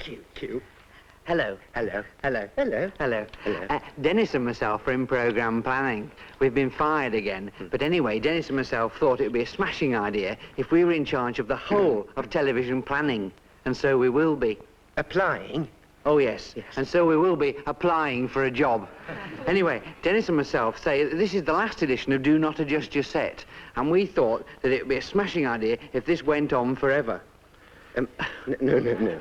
Q. Hello. Hello. Hello. Hello. Hello. Hello. Dennis and myself are in programme planning. We've been fired again. But anyway, Dennis and myself thought it would be a smashing idea if we were in charge of the whole of television planning. And so we will be. Applying? Oh, yes. Yes. And so we will be applying for a job. Anyway, Dennis and myself say that this is the last edition of Do Not Adjust Your Set. And we thought that it would be a smashing idea if this went on forever. No.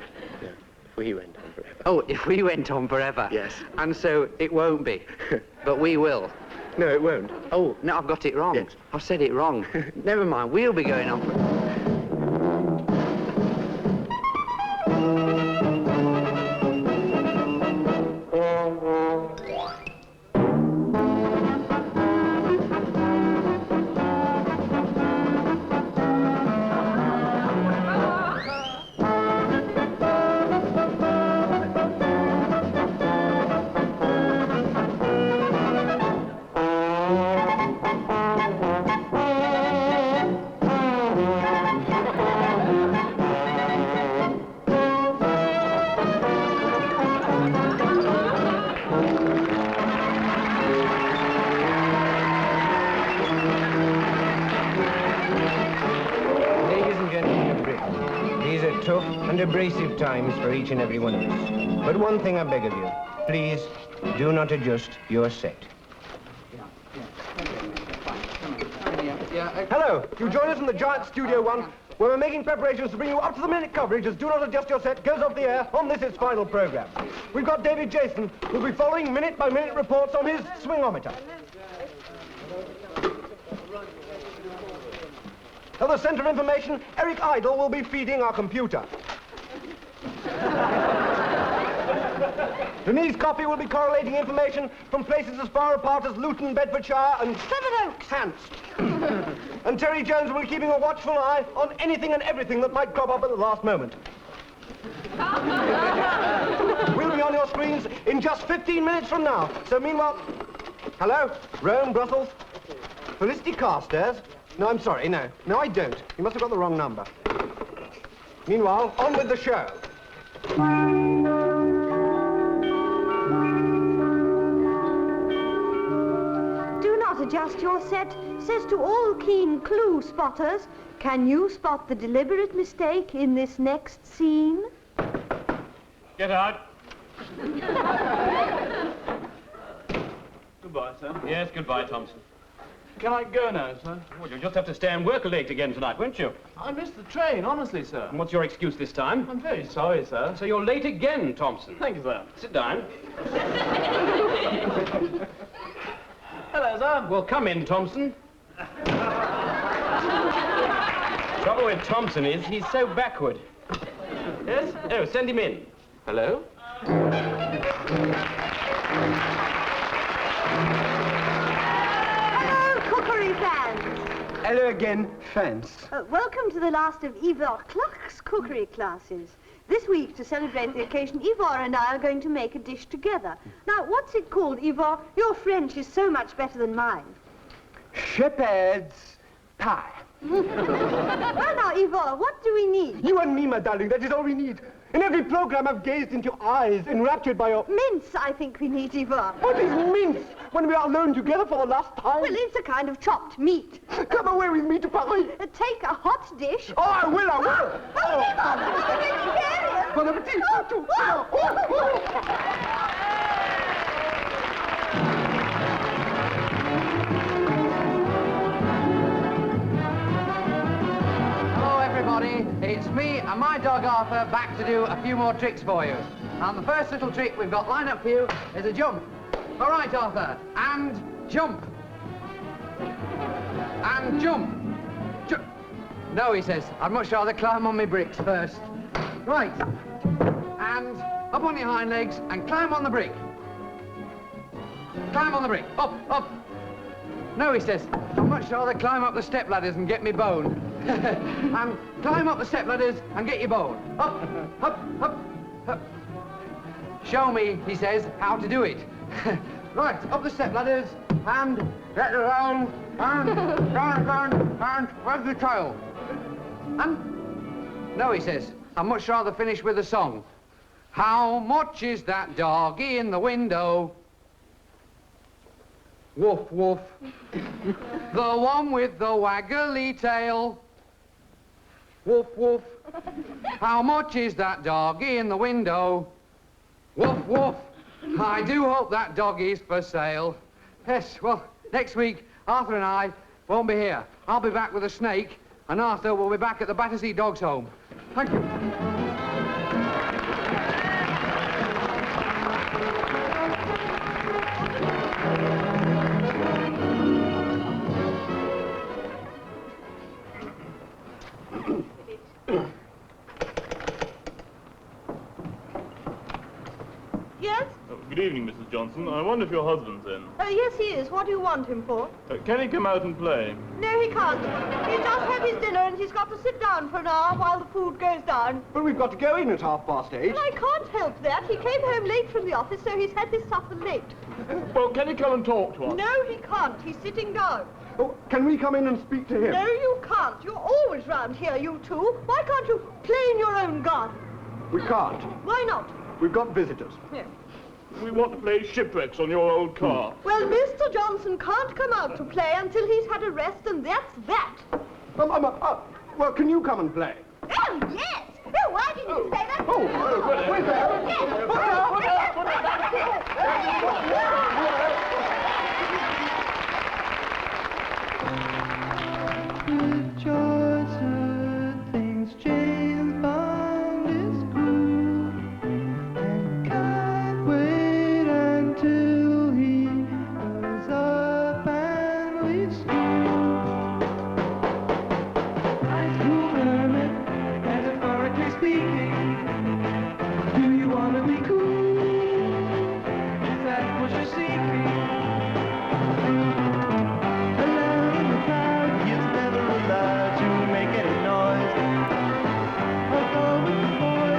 We went on forever. Oh, if we went on forever? Yes. And so it won't be. But we will. No, it won't. Oh, no, I've got it wrong. Yes. I've said it wrong. Never mind, we'll be going on forever. Tough and abrasive times for each and every one of us. But one thing I beg of you, please do not adjust your set. Hello, you join us in the giant Studio One, where we're making preparations to bring you up-to-the-minute coverage as Do Not Adjust Your Set goes off the air on this its final program. We've got David Jason, who'll be following minute-by-minute reports on his swingometer. At the Centre of Information, Eric Idle will be feeding our computer. Denise Coffey will be correlating information from places as far apart as Luton, Bedfordshire, and Sevenoaks, Hants. And Terry Jones will be keeping a watchful eye on anything and everything that might crop up at the last moment. We'll be on your screens in just 15 minutes from now. So meanwhile... Hello? Rome, Brussels? Felicity Carstairs? No, I'm sorry, no. No, I don't. You must have got the wrong number. Meanwhile, on with the show. Do Not Adjust Your Set says to all keen clue spotters, can you spot the deliberate mistake in this next scene? Get out. Goodbye, sir. Yes, goodbye, Thompson. Can I go now, sir? Well, you'll just have to stay and work late again tonight, won't you? I missed the train, honestly, sir. And what's your excuse this time? I'm very sorry, sir. So you're late again, Thompson. Thank you, sir. Sit down. Hello, sir. Well, come in, Thompson. Trouble with Thompson is he's so backward. Yes? Oh, send him in. Hello? Hello again, fans. Welcome to the last of Ivor Clark's cookery classes. This week, to celebrate the occasion, Ivor and I are going to make a dish together. Now, what's it called, Ivor? Your French is so much better than mine. Shepherd's pie. Well, now, Ivor, what do we need? You and me, my darling, that is all we need. In every program, I've gazed into your eyes, enraptured by your... Mince, I think we need, Ivor. What is mince when we are alone together for the last time? Well, it's a kind of chopped meat. Come away with me to Paris. Take a hot dish. Oh, I will. Oh, Ivor, Bon appetit. Hello, everybody. It's me and my dog Arthur back to do a few more tricks for you. And the first little trick we've got lined up for you is a jump. All right, Arthur. And jump. And jump. No, he says. I'd much rather climb on my bricks first. Right. And up on your hind legs and climb on the brick. Climb on the brick. Up, up. No, he says. I'd much rather climb up the step ladders and get me bone. And climb up the step ladders and get your bone. Up, up, up, up. Show me, he says, how to do it. Right, up the step ladders and get around and where's the tail? And no, he says, I'd much rather finish with a song. How much is that doggy in the window? Woof, woof. The one with the waggly tail. Woof, woof. How much is that doggy in the window? Woof, woof. I do hope that doggy's for sale. Yes, well, next week, Arthur and I won't be here. I'll be back with a snake, and Arthur will be back at the Battersea Dogs Home. Thank you. Yes? Good evening, Mrs. Johnson. I wonder if your husband's in. Oh, yes, he is. What do you want him for? Can he come out and play? No, he can't. He's just had his dinner and he's got to sit down for an hour while the food goes down. But we've got to go in at 8:30. Well, I can't help that. He came home late from the office, so he's had his supper late. Well, can he come and talk to us? No, he can't. He's sitting down. Oh, can we come in and speak to him? No, you can't. You're always round here, you two. Why can't you play in your own garden? We can't. Why not? We've got visitors. Yes. We want to play shipwrecks on your old car. Well, Mr. Johnson can't come out to play until he's had a rest, and that's that. Well, can you come and play? Oh, yes. Oh, why didn't you say that? Where's that? Things James Bond is cool and can't wait until he goes up and leaves school. High school hermit, metaphorically speaking, do you want to be cool? Is that what you're seeking? Alone in the crowd, he is never allowed to make any noise. Although with the boy,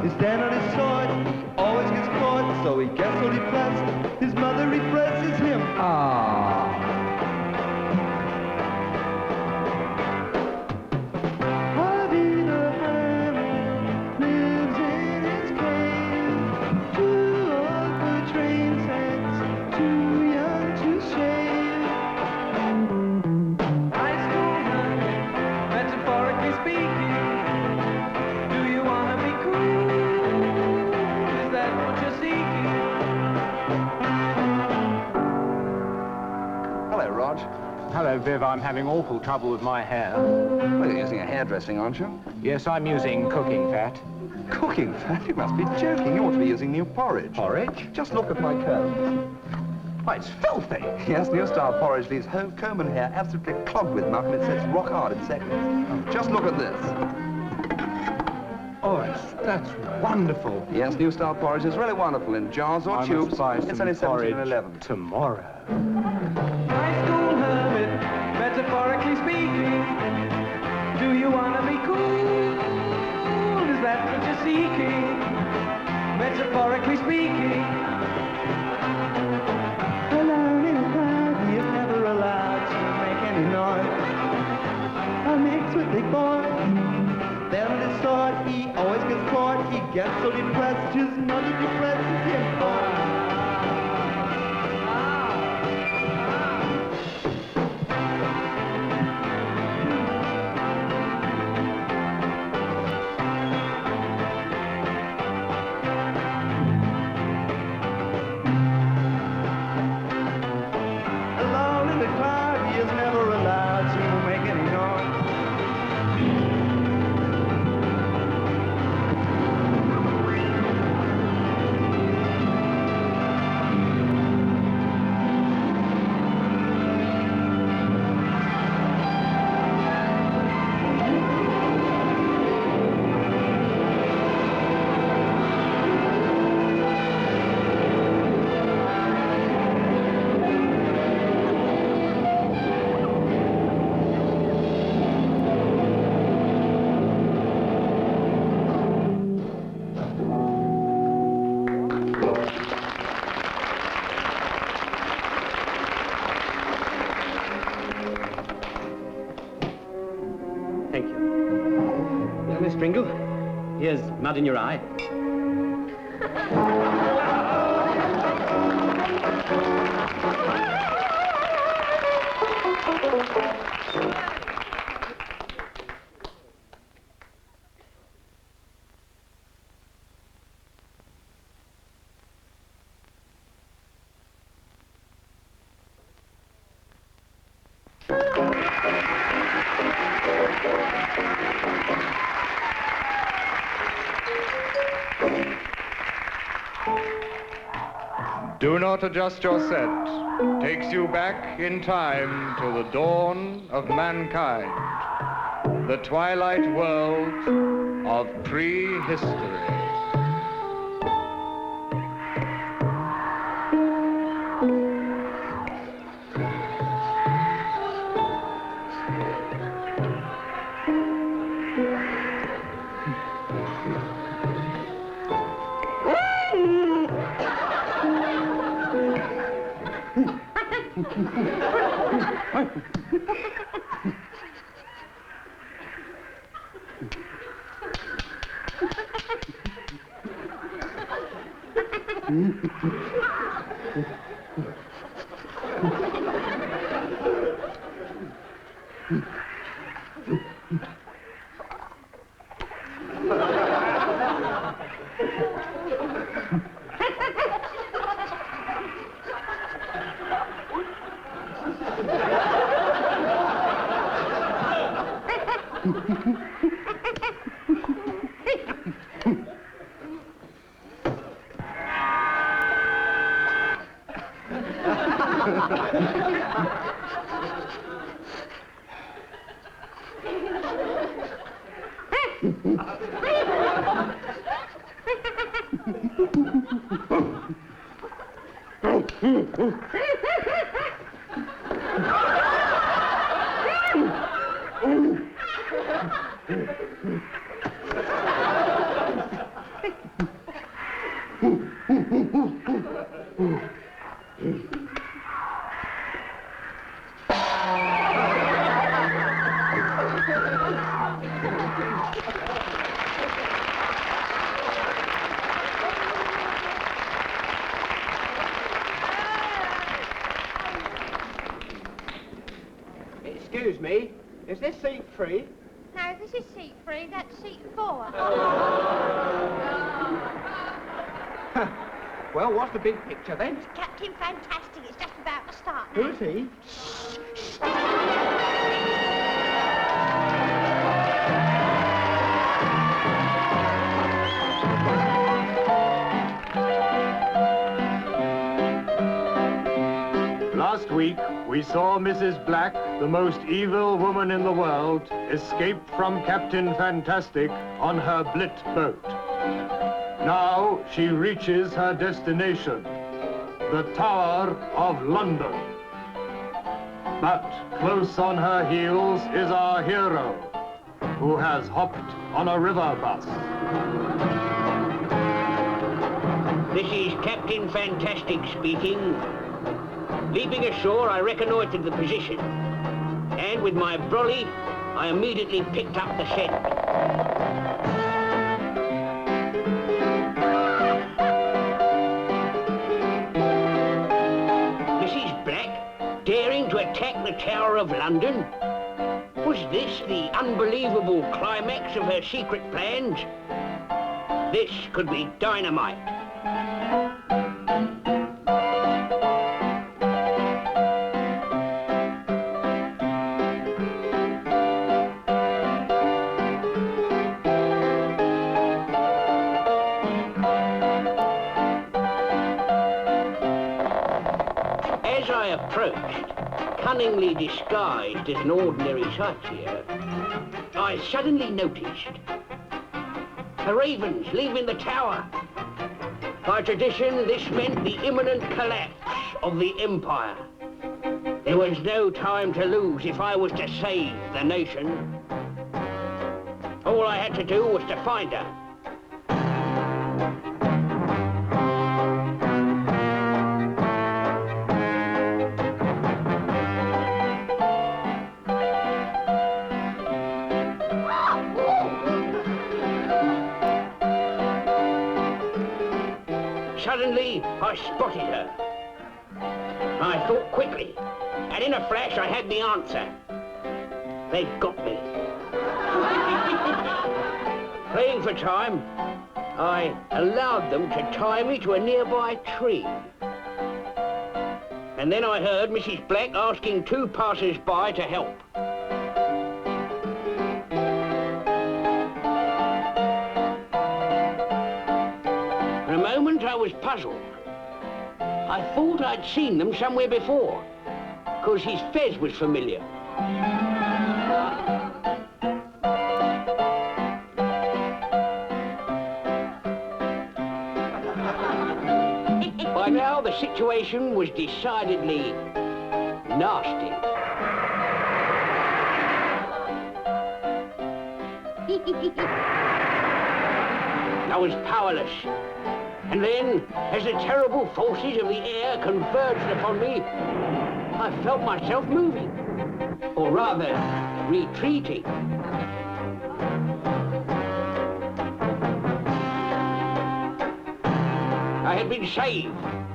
his dad on his sword, he always gets caught, so he gets so depressed, his mother represses him. Harvey the hermit lives in his cave, too old for train sets, too young to shave. High school hermit, metaphorically speaking, do you want to be cool? Is that what you're seeking? Hello, Rog. Hello, Viv. I'm having awful trouble with my hair. Well, you're using a hairdressing, aren't you? Yes, I'm using cooking fat. Cooking fat? You must be joking. You ought to be using new porridge. Porridge? Just look at my comb. Why, it's filthy. Yes, new style porridge leaves comb and hair absolutely clogged with muck, and it sets rock hard in seconds. Just look at this. Oh, that's wonderful. Yes, new style porridge is really wonderful in jars or I tubes. must buy It's some only porridge $17.11. tomorrow. High school hermit, metaphorically speaking, do you want to be cool? Is that what you're seeking? Metaphorically speaking. Alone in a crowd, he is never allowed to make any noise. A mix with big boys. Then on his sword, he always gets caught. He gets so depressed, his mother depresses him. Alone in the crowd, he is never allowed to make any noise. Thank you. Well, Miss Pringle, here's mud in your eye. Do not adjust your set. Takes you back in time to the dawn of mankind. The twilight world of prehistory. Excuse me, is this seat free? No, this is seat 3, that's seat 4. Well, what's the big picture then? It's Captain Fantastic, it's just about to start. Who's he? Last week, we saw Mrs. Black, the most evil woman in the world, escape from Captain Fantastic on her Blit boat. Now she reaches her destination, the Tower of London. But close on her heels is our hero, who has hopped on a river bus. This is Captain Fantastic speaking. Leaping ashore, I reconnoitred the position, and with my brolly, I immediately picked up the scent. Mrs. Black, daring to attack the Tower of London? Was this the unbelievable climax of her secret plans? This could be dynamite. As I approached, cunningly disguised as an ordinary sightseer, I suddenly noticed the ravens leaving the tower. By tradition, this meant the imminent collapse of the empire. There was no time to lose if I was to save the nation. All I had to do was to find her. suddenly I spotted her. I thought quickly, and in a flash I had the answer. They've got me. Playing for time, I allowed them to tie me to a nearby tree. And then I heard Mrs. Black asking two passers-by to help. For a moment I was puzzled. I thought I'd seen them somewhere before, because his fez was familiar. By now, the situation was decidedly nasty. I was powerless. And then, as the terrible forces of the air converged upon me, I felt myself moving. Or rather, retreating. I had been saved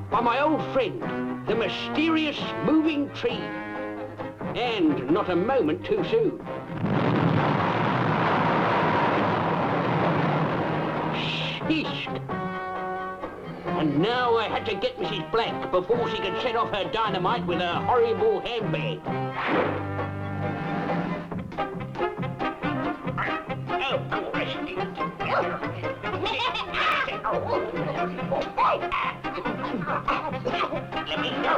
by my old friend, the mysterious moving tree. And not a moment too soon. Sheesh! And now I had to get Mrs. Black before she could set off her dynamite with her horrible handbag. Let me go.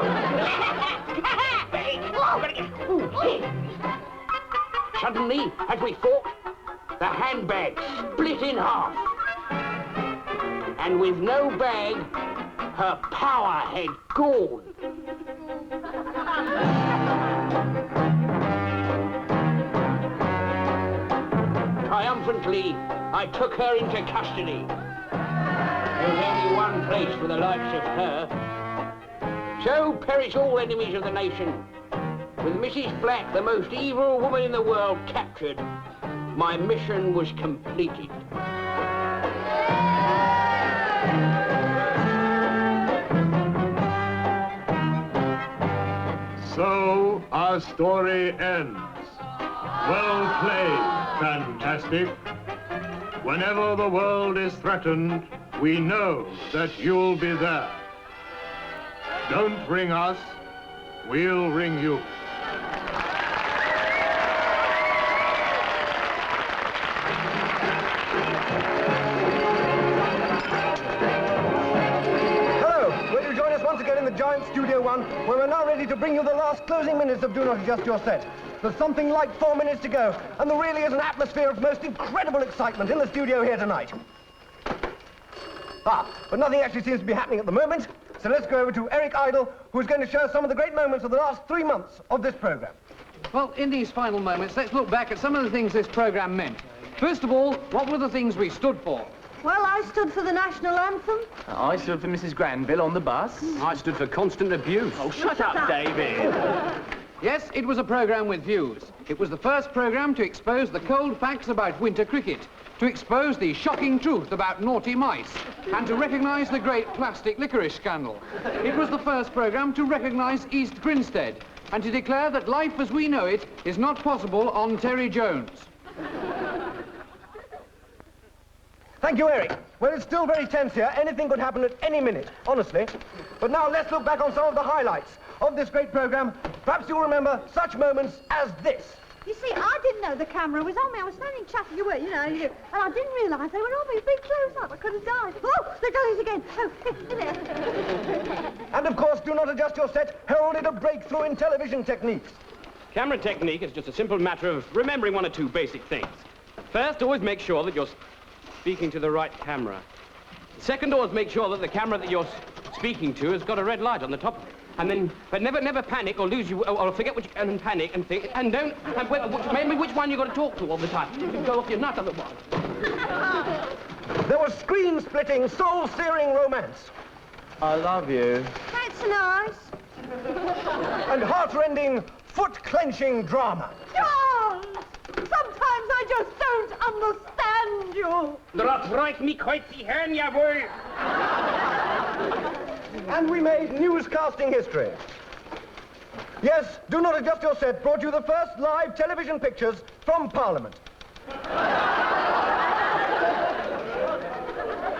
Suddenly, as we fought, the handbag split in half. And with no bag, her power had gone. Triumphantly, I took her into custody. There was only one place for the likes of her. So perish all enemies of the nation. With Mrs. Black, the most evil woman in the world, captured, my mission was completed. So our story ends. Well played, Fantastic. Whenever the world is threatened, we know that you'll be there. Don't ring us, we'll ring you. In the giant Studio One, where we're now ready to bring you the last closing minutes of Do Not Adjust Your Set. There's something like 4 minutes to go, and there really is an atmosphere of most incredible excitement in the studio here tonight. But nothing actually seems to be happening at the moment, so let's go over to Eric Idle, who's going to show some of the great moments of the last 3 months of this program. Well, in these final moments, let's look back at some of the things this program meant. First of all, what were the things we stood for? Well, I stood for the national anthem. I stood for Mrs. Granville on the bus. I stood for constant abuse. Oh, shut up, David. Yes, it was a programme with views. It was the first programme to expose the cold facts about winter cricket, to expose the shocking truth about naughty mice, and to recognise the great plastic licorice scandal. It was the first programme to recognise East Grinstead, and to declare that life as we know it is not possible on Terry Jones. Thank you, Eric. Well, it's still very tense here. Anything could happen at any minute, honestly. But now let's look back on some of the highlights of this great program. Perhaps you'll remember such moments as this. You see, I didn't know the camera was on me. I was standing chatting to you, and I didn't realise they were on me. Big close-up. I could have died. Oh, there goes again. Oh, there. And, of course, Do Not Adjust Your Set heralded a breakthrough in television techniques. Camera technique is just a simple matter of remembering one or two basic things. First, always make sure that you're speaking to the right camera. Second, always make sure that the camera that you're speaking to has got a red light on the top of it. And then, but never panic or lose you, or forget which, and then panic and think, and don't, and maybe which one you've got to talk to all the time. You can go off your nut otherwise. There was screen-splitting, soul-searing romance. I love you. That's nice. And heart-rending, foot-clenching drama. John! Sometimes I just don't understand you. Dat reicht mich heute die Herren, jawohl. And we made newscasting history. Yes, Do Not Adjust Your Set brought you the first live television pictures from Parliament.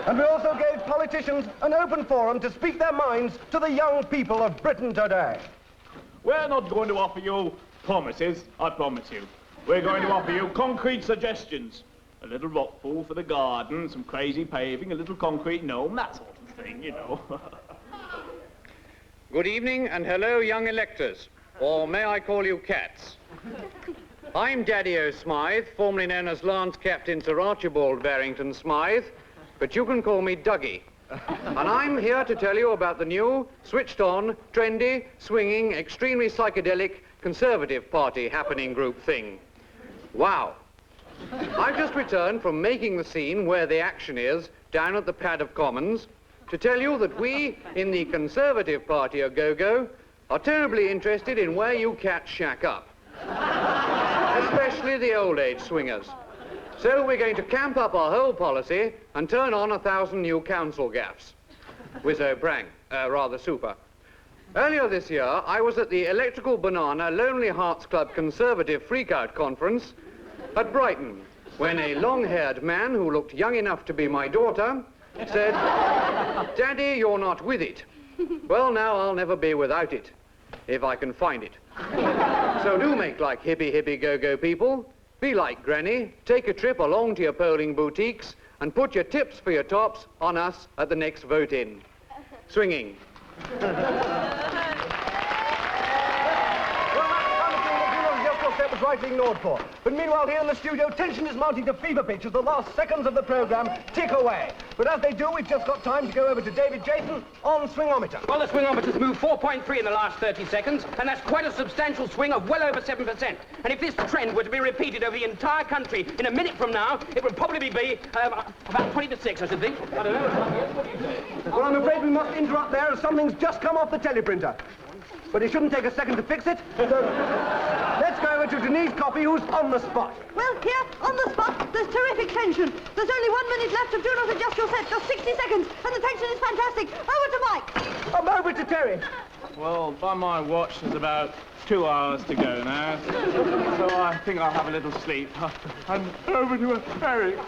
And we also gave politicians an open forum to speak their minds to the young people of Britain today. We're not going to offer you promises, I promise you. We're going to offer you concrete suggestions. A little rock pool for the garden, some crazy paving, a little concrete gnome, that sort of thing, you know. Good evening and hello, young electors. Or may I call you cats? I'm Daddy-O Smythe, formerly known as Lance Captain Sir Archibald Barrington Smythe, but you can call me Dougie. And I'm here to tell you about the new, switched-on, trendy, swinging, extremely psychedelic Conservative Party happening group thing. Wow. I've just returned from making the scene where the action is, down at the Pad of Commons, to tell you that we, in the Conservative Party of Go-Go, are terribly interested in where you cats shack up. Especially the old age swingers. So we're going to camp up our whole policy and turn on 1,000 new council gaffs. Wizzo brang, rather super. Earlier this year, I was at the Electrical Banana Lonely Hearts Club Conservative Freakout Conference at Brighton, when a long-haired man who looked young enough to be my daughter said, "Daddy, you're not with it." Well, now I'll never be without it, if I can find it. So do make like hippie go-go people. Be like Granny, take a trip along to your polling boutiques and put your tips for your tops on us at the next vote-in. Swinging. That was rightly ignored for. But meanwhile, here in the studio, tension is mounting to fever pitch as the last seconds of the program tick away. But as they do, we've just got time to go over to David Jason on Swingometer. Well, the swingometer's moved 4.3 in the last 30 seconds, and that's quite a substantial swing of well over 7%. And if this trend were to be repeated over the entire country in a minute from now, it would probably be about 20 to 6, I should think. I don't know. Well, I'm afraid we must interrupt there as something's just come off the teleprinter. But it shouldn't take a second to fix it. So let's go over to Denise Coffey, who's on the spot. Well, here, on the spot, there's terrific tension. There's only 1 minute left of Do Not Adjust Your Set, just 60 seconds, and the tension is fantastic. Over to Mike. I'm over to Terry. Well, by my watch, there's about 2 hours to go now. So I think I'll have a little sleep. And over to Eric.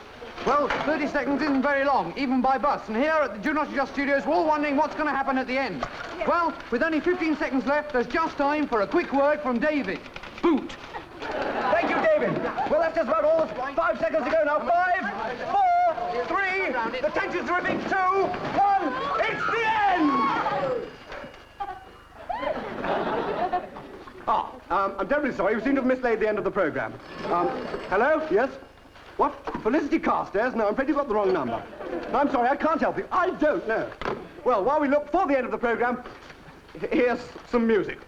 Well, 30 seconds isn't very long, even by bus. And here at the Do Not Adjust Studios, we're all wondering what's going to happen at the end. Yes. Well, with only 15 seconds left, there's just time for a quick word from David. Boot. Thank you, David. Well, that's just about all. 5 seconds to go now. 5, 4, 3, the tension's terrific. 2, 1, it's the end! I'm terribly sorry. We seem to have mislaid the end of the program. Hello? Yes? What? Felicity Carstairs? No, I'm afraid you've got the wrong number. No, I'm sorry, I can't help you. I don't know. Well, while we look for the end of the program, here's some music.